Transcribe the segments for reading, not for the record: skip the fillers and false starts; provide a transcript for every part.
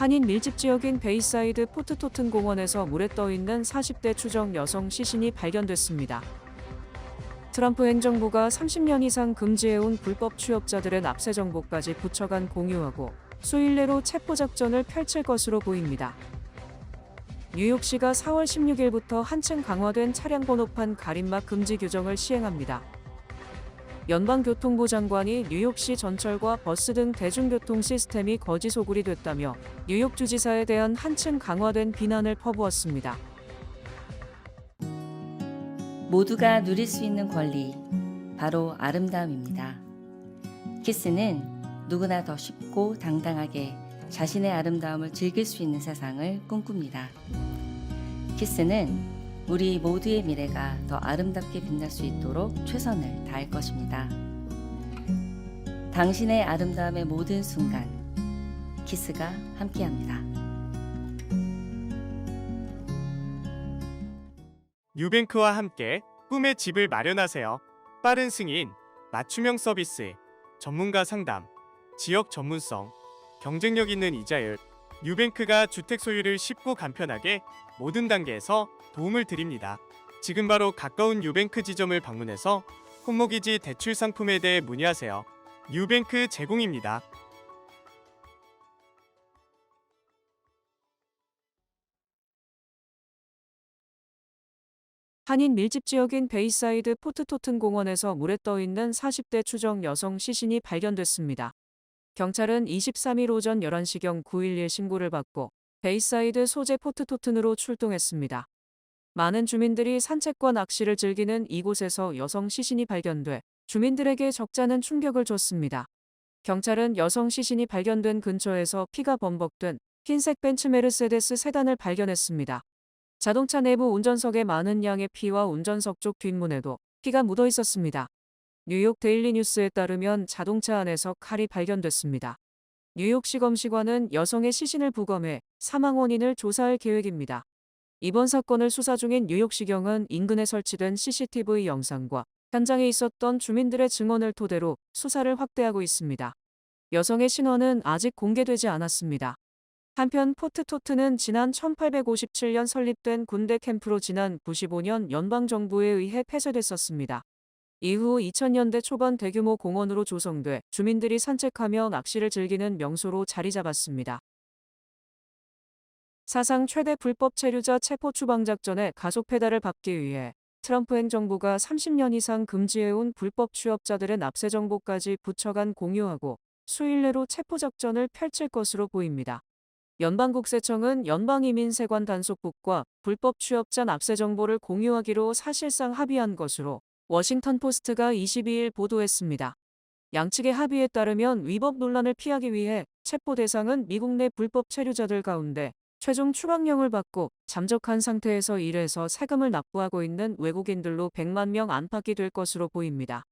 한인 밀집 지역인 베이사이드 포트토튼 공원에서 물에 떠있는 40대 추정 여성 시신이 발견됐습니다. 트럼프 행정부가 30년 이상 금지해온 불법 취업자들의 납세 정보까지 부처간 공유하고 수일 내로 체포작전을 펼칠 것으로 보입니다. 뉴욕시가 4월 16일부터 한층 강화된 차량 번호판 가림막 금지 규정을 시행합니다. 연방교통부 장관이 뉴욕시 전철과 버스 등 대중교통 시스템이 거지 소굴이 됐다며 뉴욕 주지사에 대한 한층 강화된 비난을 퍼부었습니다. 모두가 누릴 수 있는 권리, 바로 아름다움입니다. 키스는 누구나 더 쉽고 당당하게 자신의 아름다움을 즐길 수 있는 세상을 꿈꿉니다. 키스는 우리 모두의 미래가 더 아름답게 빛날 수 있도록 최선을 다할 것입니다. 당신의 아름다움의 모든 순간, 키스가 함께합니다. 뉴뱅크와 함께 꿈의 집을 마련하세요. 빠른 승인, 맞춤형 서비스, 전문가 상담, 지역 전문성, 경쟁력 있는 이자율. 뉴뱅크가 주택 소유를 쉽고 간편하게 모든 단계에서 도움을 드립니다. 지금 바로 가까운 뉴뱅크 지점을 방문해서 홈모기지 대출 상품에 대해 문의하세요. 뉴뱅크 제공입니다. 한인 밀집 지역인 베이사이드 포트토튼 공원에서 물에 떠있는 40대 추정 여성 시신이 발견됐습니다. 경찰은 23일 오전 11시경 911 신고를 받고 베이사이드 소재 포트토튼으로 출동했습니다. 많은 주민들이 산책과 낚시를 즐기는 이곳에서 여성 시신이 발견돼 주민들에게 적잖은 충격을 줬습니다. 경찰은 여성 시신이 발견된 근처에서 피가 범벅된 흰색 벤츠 메르세데스 세단을 발견했습니다. 자동차 내부 운전석에 많은 양의 피와 운전석 쪽 뒷문에도 피가 묻어 있었습니다. 뉴욕 데일리 뉴스에 따르면 자동차 안에서 칼이 발견됐습니다. 뉴욕시 검시관은 여성의 시신을 부검해 사망 원인을 조사할 계획입니다. 이번 사건을 수사 중인 뉴욕시경은 인근에 설치된 CCTV 영상과 현장에 있었던 주민들의 증언을 토대로 수사를 확대하고 있습니다. 여성의 신원은 아직 공개되지 않았습니다. 한편 포트토트는 지난 1857년 설립된 군대 캠프로 지난 95년 연방정부에 의해 폐쇄됐었습니다. 이후 2000년대 초반 대규모 공원으로 조성돼 주민들이 산책하며 낚시를 즐기는 명소로 자리 잡았습니다. 사상 최대 불법 체류자 체포 추방 작전의 가속 페달을 밟기 위해 트럼프 행정부가 30년 이상 금지해온 불법 취업자들의 납세 정보까지 부처간 공유하고 수일 내로 체포 작전을 펼칠 것으로 보입니다. 연방국세청은 연방이민세관 단속국과 불법 취업자 납세 정보를 공유하기로 사실상 합의한 것으로 워싱턴 포스트가 22일 보도했습니다. 양측의 합의에 따르면 위법 논란을 피하기 위해 체포 대상은 미국 내 불법 체류자들 가운데 최종 추방령을 받고 잠적한 상태에서 일해서 세금을 납부하고 있는 외국인들로 100만 명 안팎이 될 것으로 보입니다.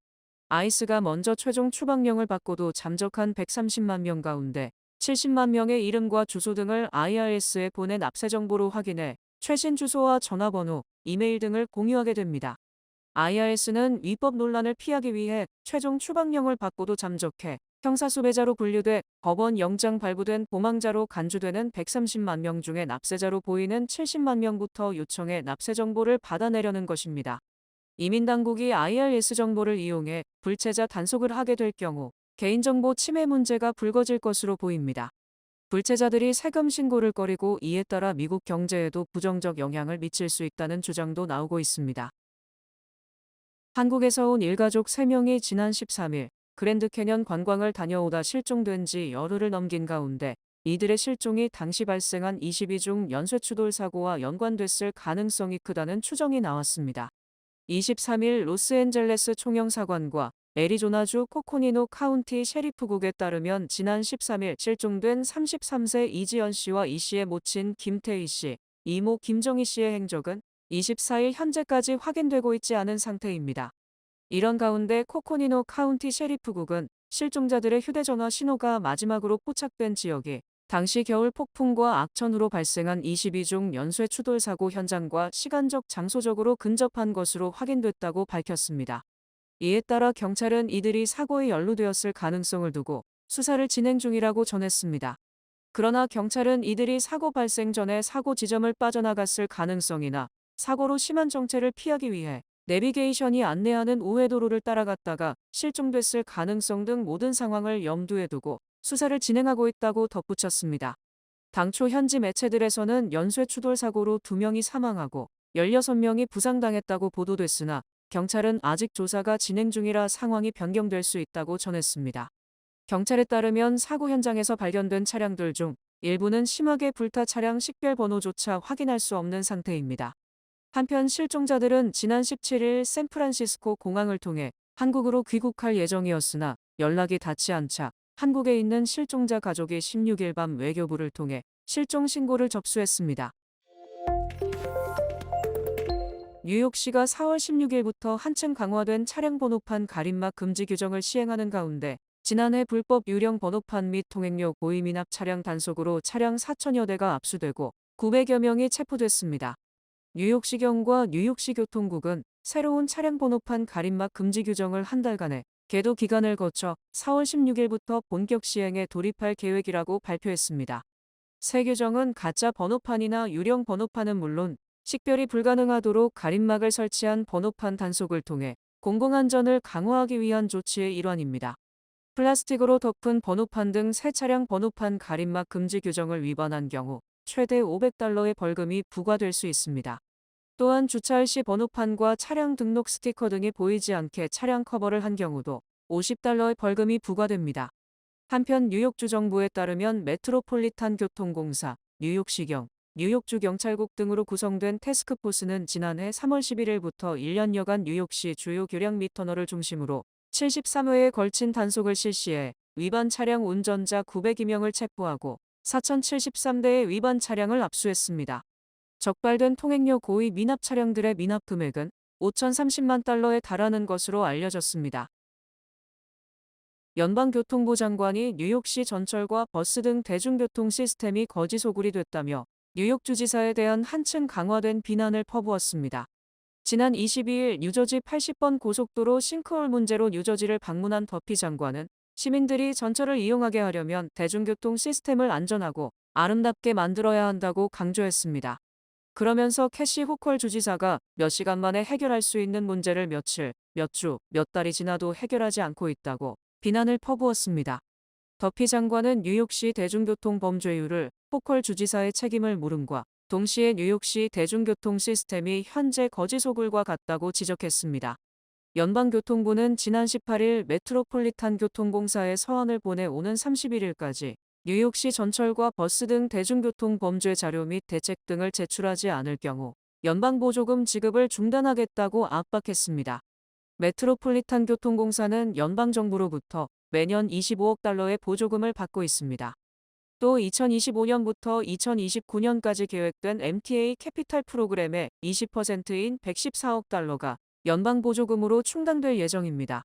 아이스가 먼저 최종 추방령을 받고도 잠적한 130만 명 가운데 70만 명의 이름과 주소 등을 IRS에 보낸 납세 정보로 확인해 최신 주소와 전화번호, 이메일 등을 공유하게 됩니다. IRS는 위법 논란을 피하기 위해 최종 추방령을 받고도 잠적해 형사수배자로 분류돼 법원 영장 발부된 보망자로 간주되는 130만 명 중에 납세자로 보이는 70만 명부터 요청해 납세 정보를 받아내려는 것입니다. 이민당국이 IRS 정보를 이용해 불체자 단속을 하게 될 경우 개인정보 침해 문제가 불거질 것으로 보입니다. 불체자들이 세금 신고를 꺼리고 이에 따라 미국 경제에도 부정적 영향을 미칠 수 있다는 주장도 나오고 있습니다. 한국에서 온 일가족 3명이 지난 13일 그랜드 캐년 관광을 다녀오다 실종된 지 열흘을 넘긴 가운데 이들의 실종이 당시 발생한 22중 연쇄 추돌 사고와 연관됐을 가능성이 크다는 추정이 나왔습니다. 23일 로스앤젤레스 총영사관과 애리조나주 코코니노 카운티 셰리프국에 따르면 지난 13일 실종된 33세 이지연 씨와 이 씨의 모친 김태희 씨, 이모 김정희 씨의 행적은 24일 현재까지 확인되고 있지 않은 상태입니다. 이런 가운데 코코니노 카운티 셰리프국은 실종자들의 휴대전화 신호가 마지막으로 포착된 지역이 당시 겨울 폭풍과 악천후로 발생한 22중 연쇄 추돌 사고 현장과 시간적 장소적으로 근접한 것으로 확인됐다고 밝혔습니다. 이에 따라 경찰은 이들이 사고에 연루되었을 가능성을 두고 수사를 진행 중이라고 전했습니다. 그러나 경찰은 이들이 사고 발생 전에 사고 지점을 빠져나갔을 가능성이나 사고로 심한 정체를 피하기 위해 내비게이션이 안내하는 우회도로를 따라갔다가 실종됐을 가능성 등 모든 상황을 염두에 두고 수사를 진행하고 있다고 덧붙였습니다. 당초 현지 매체들에서는 연쇄 추돌 사고로 2명이 사망하고 16명이 부상당했다고 보도됐으나 경찰은 아직 조사가 진행 중이라 상황이 변경될 수 있다고 전했습니다. 경찰에 따르면 사고 현장에서 발견된 차량들 중 일부는 심하게 불타 차량 식별 번호조차 확인할 수 없는 상태입니다. 한편 실종자들은 지난 17일 샌프란시스코 공항을 통해 한국으로 귀국할 예정이었으나 연락이 닿지 않자 한국에 있는 실종자 가족이 16일 밤 외교부를 통해 실종 신고를 접수했습니다. 뉴욕시가 4월 16일부터 한층 강화된 차량 번호판 가림막 금지 규정을 시행하는 가운데 지난해 불법 유령 번호판 및 통행료 고의 미납 차량 단속으로 차량 4천여 대가 압수되고 900여 명이 체포됐습니다. 뉴욕시경과 뉴욕시 교통국은 새로운 차량 번호판 가림막 금지 규정을 한 달간의 계도 기간을 거쳐 4월 16일부터 본격 시행에 돌입할 계획이라고 발표했습니다. 새 규정은 가짜 번호판이나 유령 번호판은 물론 식별이 불가능하도록 가림막을 설치한 번호판 단속을 통해 공공안전을 강화하기 위한 조치의 일환입니다. 플라스틱으로 덮은 번호판 등 새 차량 번호판 가림막 금지 규정을 위반한 경우 최대 $500의 벌금이 부과될 수 있습니다. 또한 주차할 시 번호판과 차량 등록 스티커 등이 보이지 않게 차량 커버를 한 경우도 $50의 벌금이 부과됩니다. 한편 뉴욕주 정부에 따르면 메트로폴리탄 교통공사, 뉴욕시경, 뉴욕주 경찰국 등으로 구성된 태스크포스는 지난해 3월 11일부터 1년여간 뉴욕시 주요 교량 및 터널을 중심으로 73회에 걸친 단속을 실시해 위반 차량 운전자 902명을 체포하고 4,073대의 위반 차량을 압수했습니다. 적발된 통행료 고의 미납 차량들의 미납 금액은 5,030만 달러에 달하는 것으로 알려졌습니다. 연방교통부 장관이 뉴욕시 전철과 버스 등 대중교통 시스템이 거지 소굴이 됐다며 뉴욕주지사에 대한 한층 강화된 비난을 퍼부었습니다. 지난 22일 뉴저지 80번 고속도로 싱크홀 문제로 뉴저지를 방문한 더피 장관은 시민들이 전철을 이용하게 하려면 대중교통 시스템을 안전하고 아름답게 만들어야 한다고 강조했습니다. 그러면서 캐시 호컬 주지사가 몇 시간 만에 해결할 수 있는 문제를 며칠, 몇 주, 몇 달이 지나도 해결하지 않고 있다고 비난을 퍼부었습니다. 더피 장관은 뉴욕시 대중교통 범죄율을 호컬 주지사의 책임을 물음과 동시에 뉴욕시 대중교통 시스템이 현재 거지 소굴과 같다고 지적했습니다. 연방교통부는 지난 18일 메트로폴리탄 교통공사에 서한을 보내 오는 31일까지 뉴욕시 전철과 버스 등 대중교통 범죄 자료 및 대책 등을 제출하지 않을 경우 연방보조금 지급을 중단하겠다고 압박했습니다. 메트로폴리탄 교통공사는 연방정부로부터 매년 $25억 보조금을 받고 있습니다. 또 2025년부터 2029년까지 계획된 MTA 캐피탈 프로그램의 20%인 $114억 연방 보조금으로 충당될 예정입니다.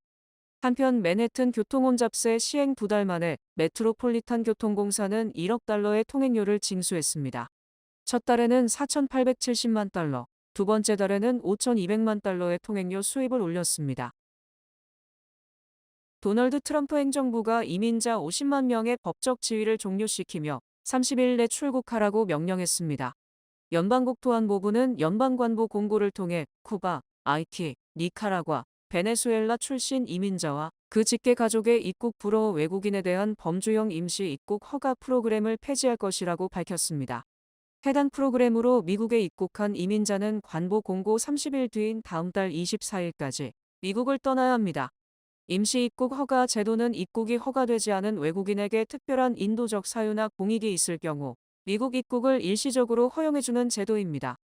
한편 맨해튼 교통혼잡세 시행 2달 만에 메트로폴리탄 교통공사는 $1억 통행료를 징수했습니다. 첫 달에는 4,870만 달러, 두 번째 달에는 5,200만 달러의 통행료 수입을 올렸습니다. 도널드 트럼프 행정부가 이민자 50만 명의 법적 지위를 종료시키며 30일 내 출국하라고 명령했습니다. 연방국토안보부는 연방관보 공고를 통해 쿠바, 하이티, 니카라과, 베네수엘라 출신 이민자와 그 직계 가족의 입국 불허 외국인에 대한 범주형 임시 입국 허가 프로그램을 폐지할 것이라고 밝혔습니다. 해당 프로그램으로 미국에 입국한 이민자는 관보 공고 30일 뒤인 다음 달 24일까지 미국을 떠나야 합니다. 임시 입국 허가 제도는 입국이 허가되지 않은 외국인에게 특별한 인도적 사유나 공익이 있을 경우 미국 입국을 일시적으로 허용해주는 제도입니다.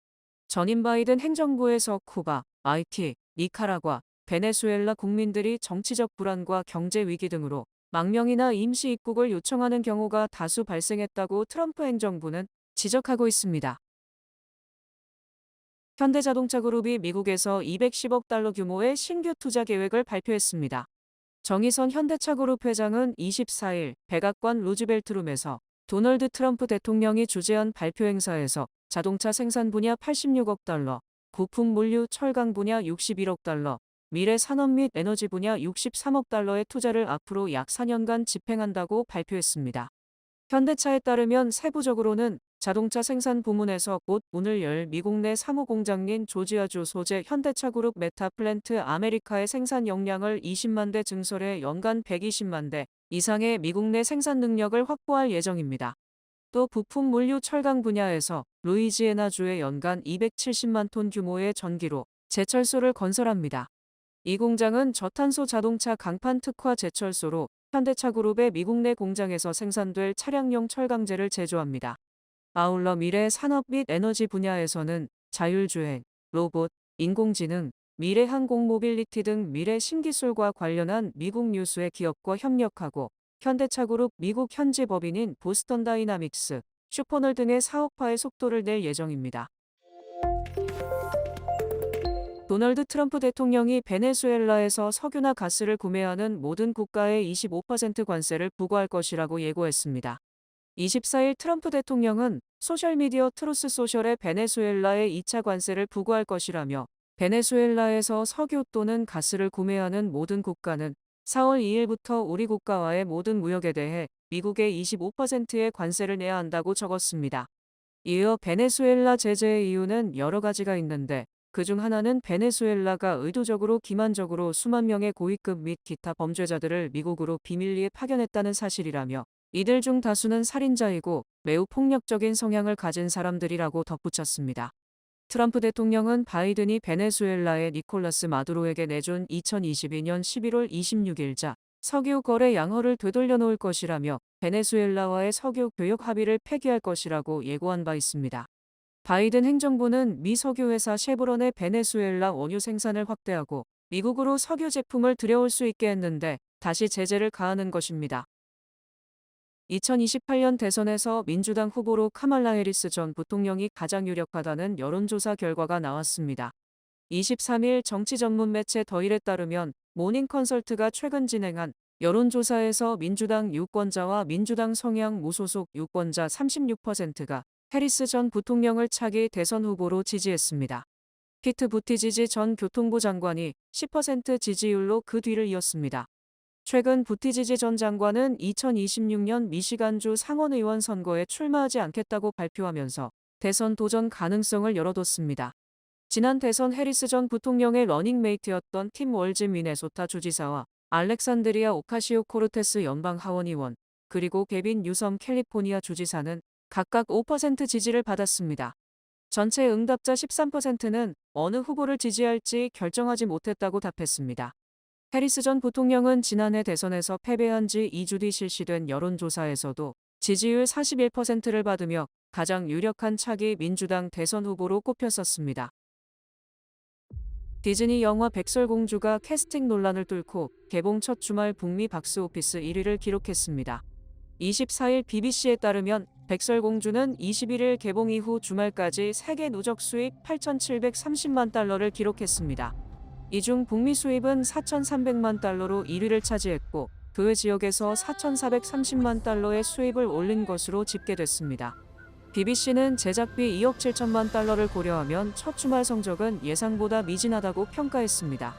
전임 바이든 행정부에서 쿠바, 하이티, 니카라과, 베네수엘라 국민들이 정치적 불안과 경제 위기 등으로 망명이나 임시 입국을 요청하는 경우가 다수 발생했다고 트럼프 행정부는 지적하고 있습니다. 현대자동차그룹이 미국에서 $210억 규모의 신규 투자 계획을 발표했습니다. 정의선 현대차그룹 회장은 24일 백악관 루즈벨트룸에서 도널드 트럼프 대통령이 주재한 발표 행사에서 자동차 생산 분야 $86억, 부품 물류 철강 분야 $61억, 미래 산업 및 에너지 분야 $63억 달러의 투자를 앞으로 약 4년간 집행한다고 발표했습니다. 현대차에 따르면 세부적으로는 자동차 생산 부문에서 곧 문을 열 미국 내 사무공장인 조지아주 소재 현대차 그룹 메타 플랜트 아메리카의 생산 역량을 20만 대 증설해 연간 120만 대 이상의 미국 내 생산 능력을 확보할 예정입니다. 또 부품 물류 철강 분야에서 루이지애나주에 연간 270만 톤 규모의 전기로 제철소를 건설합니다. 이 공장은 저탄소 자동차 강판 특화 제철소로 현대차 그룹의 미국 내 공장에서 생산될 차량용 철강제를 제조합니다. 아울러 미래 산업 및 에너지 분야에서는 자율주행, 로봇, 인공지능, 미래 항공 모빌리티 등 미래 신기술과 관련한 미국 유수의 기업과 협력하고 현대차 그룹 미국 현지 법인인 보스턴 다이나믹스, 슈퍼널 등의 사업화에 속도를 낼 예정입니다. 도널드 트럼프 대통령이 베네수엘라에서 석유나 가스를 구매하는 모든 국가에 25% 관세를 부과할 것이라고 예고했습니다. 24일 트럼프 대통령은 소셜미디어 트루스 소셜에 베네수엘라에 2차 관세를 부과할 것이라며 베네수엘라에서 석유 또는 가스를 구매하는 모든 국가는 4월 2일부터 우리 국가와의 모든 무역에 대해 미국에 25%의 관세를 내야 한다고 적었습니다. 이어 베네수엘라 제재의 이유는 여러 가지가 있는데 그중 하나는 베네수엘라가 의도적으로 기만적으로 수만 명의 고위급 및 기타 범죄자들을 미국으로 비밀리에 파견했다는 사실이라며 이들 중 다수는 살인자이고 매우 폭력적인 성향을 가진 사람들이라고 덧붙였습니다. 트럼프 대통령은 바이든이 베네수엘라의 니콜라스 마두로에게 내준 2022년 11월 26일자 석유 거래 양허를 되돌려 놓을 것이라며 베네수엘라와의 석유 교역 합의를 폐기할 것이라고 예고한 바 있습니다. 바이든 행정부는 미 석유 회사 셰브론의 베네수엘라 원유 생산을 확대하고 미국으로 석유 제품을 들여올 수 있게 했는데 다시 제재를 가하는 것입니다. 2028년 대선에서 민주당 후보로 카말라 해리스 전 부통령이 가장 유력하다는 여론조사 결과가 나왔습니다. 23일 정치 전문 매체 더힐에 따르면 모닝 컨설트가 최근 진행한 여론조사에서 민주당 유권자와 민주당 성향 무소속 유권자 36%가 해리스 전 부통령을 차기 대선 후보로 지지했습니다. 피트 부티지지 전 교통부 장관이 10% 지지율로 그 뒤를 이었습니다. 최근 부티지지 전 장관은 2026년 미시간주 상원의원 선거에 출마하지 않겠다고 발표하면서 대선 도전 가능성을 열어뒀습니다. 지난 대선 해리스 전 부통령의 러닝메이트였던 팀 월즈 미네소타 주지사와 알렉산드리아 오카시오코르테스 연방 하원의원, 그리고 게빈 뉴섬 캘리포니아 주지사는 각각 5% 지지를 받았습니다. 전체 응답자 13%는 어느 후보를 지지할지 결정하지 못했다고 답했습니다. 해리스 전 부통령은 지난해 대선에서 패배한 지 2주 뒤 실시된 여론조사에서도 지지율 41%를 받으며 가장 유력한 차기 민주당 대선 후보로 꼽혔었습니다. 디즈니 영화 백설공주가 캐스팅 논란을 뚫고 개봉 첫 주말 북미 박스오피스 1위를 기록했습니다. 24일 BBC에 따르면 백설공주는 21일 개봉 이후 주말까지 세계 누적 수입 8,730만 달러를 기록했습니다. 이 중 북미 수입은 4,300만 달러로 1위를 차지했고 그 외 지역에서 4,430만 달러의 수입을 올린 것으로 집계됐습니다. BBC는 제작비 2억 7천만 달러를 고려하면 첫 주말 성적은 예상보다 미진하다고 평가했습니다.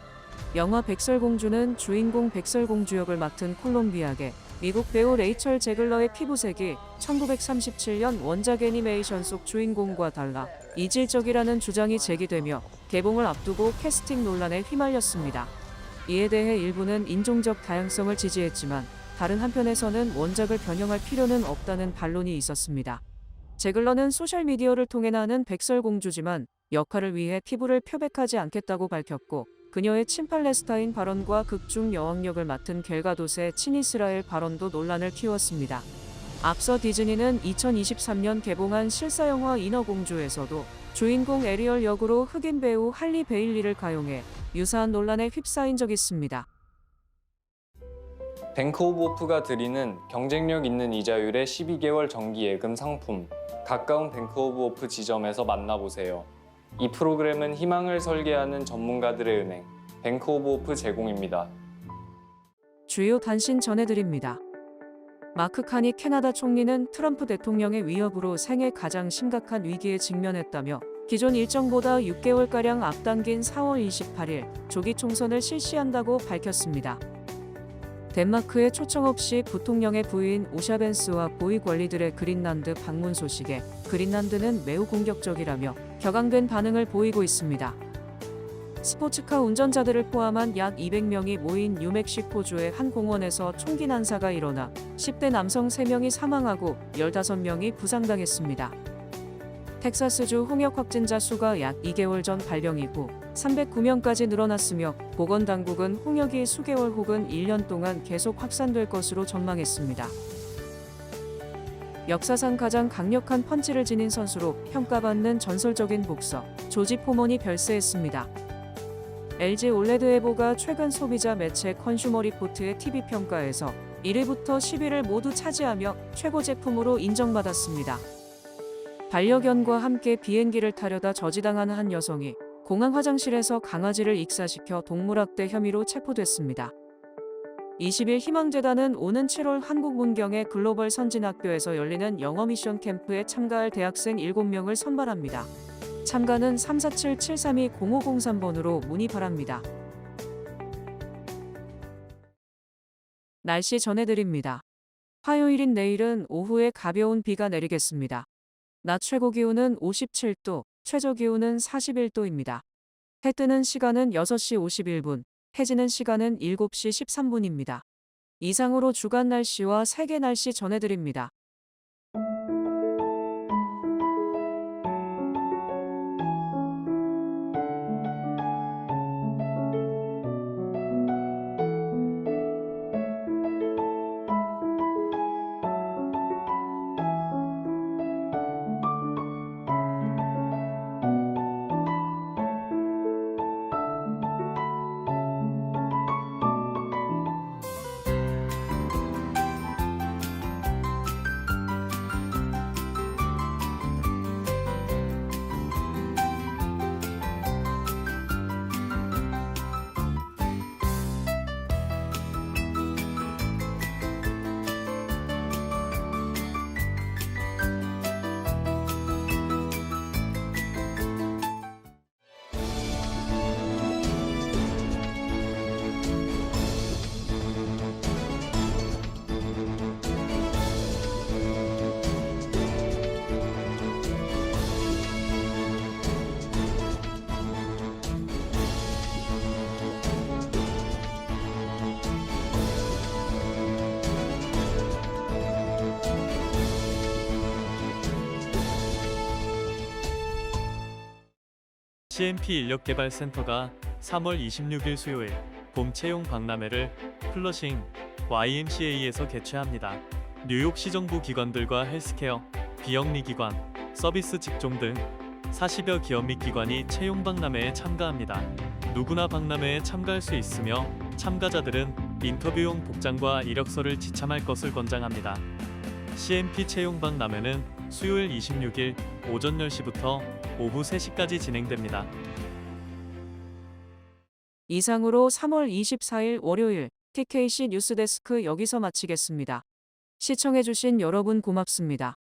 영화 백설공주는 주인공 백설공주 역을 맡은 콜롬비아계 미국 배우 레이첼 제글러의 피부색이 1937년 원작 애니메이션 속 주인공과 달라 이질적이라는 주장이 제기되며 개봉을 앞두고 캐스팅 논란에 휘말렸습니다. 이에 대해 일부는 인종적 다양성을 지지했지만 다른 한편에서는 원작을 변형할 필요는 없다는 반론이 있었습니다. 제글러는 소셜미디어를 통해 나는 백설공주지만 역할을 위해 피부를 표백하지 않겠다고 밝혔고 그녀의 친팔레스타인 발언과 극중 여왕역을 맡은 겔가돗의 친이스라엘 발언도 논란을 키웠습니다. 앞서 디즈니는 2023년 개봉한 실사영화 인어공주에서도 주인공 에리얼 역으로 흑인 배우 할리 베일리를 가용해 유사한 논란에 휩싸인 적이 있습니다. 뱅크 오브 호프가 드리는 경쟁력 있는 이자율의 12개월 정기 예금 상품, 가까운 뱅크 오브 호프 지점에서 만나보세요. 이 프로그램은 희망을 설계하는 전문가들의 은행, 뱅크 오브 호프 제공입니다. 주요 단신 전해드립니다. 마크 카니 캐나다 총리는 트럼프 대통령의 위협으로 생애 가장 심각한 위기에 직면했다며 기존 일정보다 6개월가량 앞당긴 4월 28일 조기 총선을 실시한다고 밝혔습니다. 덴마크의 초청 없이 부통령의 부인 오샤벤스와 고위 관리들의 그린란드 방문 소식에 그린란드는 매우 공격적이라며 격앙된 반응을 보이고 있습니다. 스포츠카 운전자들을 포함한 약 200명이 모인 뉴멕시코주의 한 공원에서 총기 난사가 일어나 10대 남성 3명이 사망하고 15명이 부상당했습니다. 텍사스주 홍역 확진자 수가 약 2개월 전 발병 이후 309명까지 늘어났으며 보건당국은 홍역이 수개월 혹은 1년 동안 계속 확산될 것으로 전망했습니다. 역사상 가장 강력한 펀치를 지닌 선수로 평가받는 전설적인 복서 조지 포먼이 별세했습니다. LG 올레드에보가 최근 소비자 매체 컨슈머 리포트의 TV 평가에서 1위부터 10위를 모두 차지하며 최고 제품으로 인정받았습니다. 반려견과 함께 비행기를 타려다 저지당한 한 여성이 공항 화장실에서 강아지를 익사시켜 동물학대 혐의로 체포됐습니다. 20일 희망재단은 오는 7월 한국 문경의 글로벌 선진학교에서 열리는 영어 미션 캠프에 참가할 대학생 7명을 선발합니다. 참가는 347-732-0503번으로 문의 바랍니다. 날씨 전해드립니다. 화요일인 내일은 오후에 가벼운 비가 내리겠습니다. 낮 최고 기온은 57도, 최저 기온은 41도입니다. 해 뜨는 시간은 6시 51분, 해 지는 시간은 7시 13분입니다. 이상으로 주간 날씨와 세계 날씨 전해드립니다. CMP 인력개발센터가 3월 26일 수요일 봄 채용 박람회를 플러싱 YMCA에서 개최합니다. 뉴욕 시정부 기관들과 헬스케어, 비영리 기관, 서비스 직종 등 40여 기업 및 기관이 채용 박람회에 참가합니다. 누구나 박람회에 참가할 수 있으며 참가자들은 인터뷰용 복장과 이력서를 지참할 것을 권장합니다. CMP 채용 박람회는 수요일 26일 오전 10시부터 오후 3시까지 진행됩니다. 이상으로 3월 24일 월요일 TKC 뉴스데스크 여기서 마치겠습니다. 시청해주신 여러분 고맙습니다.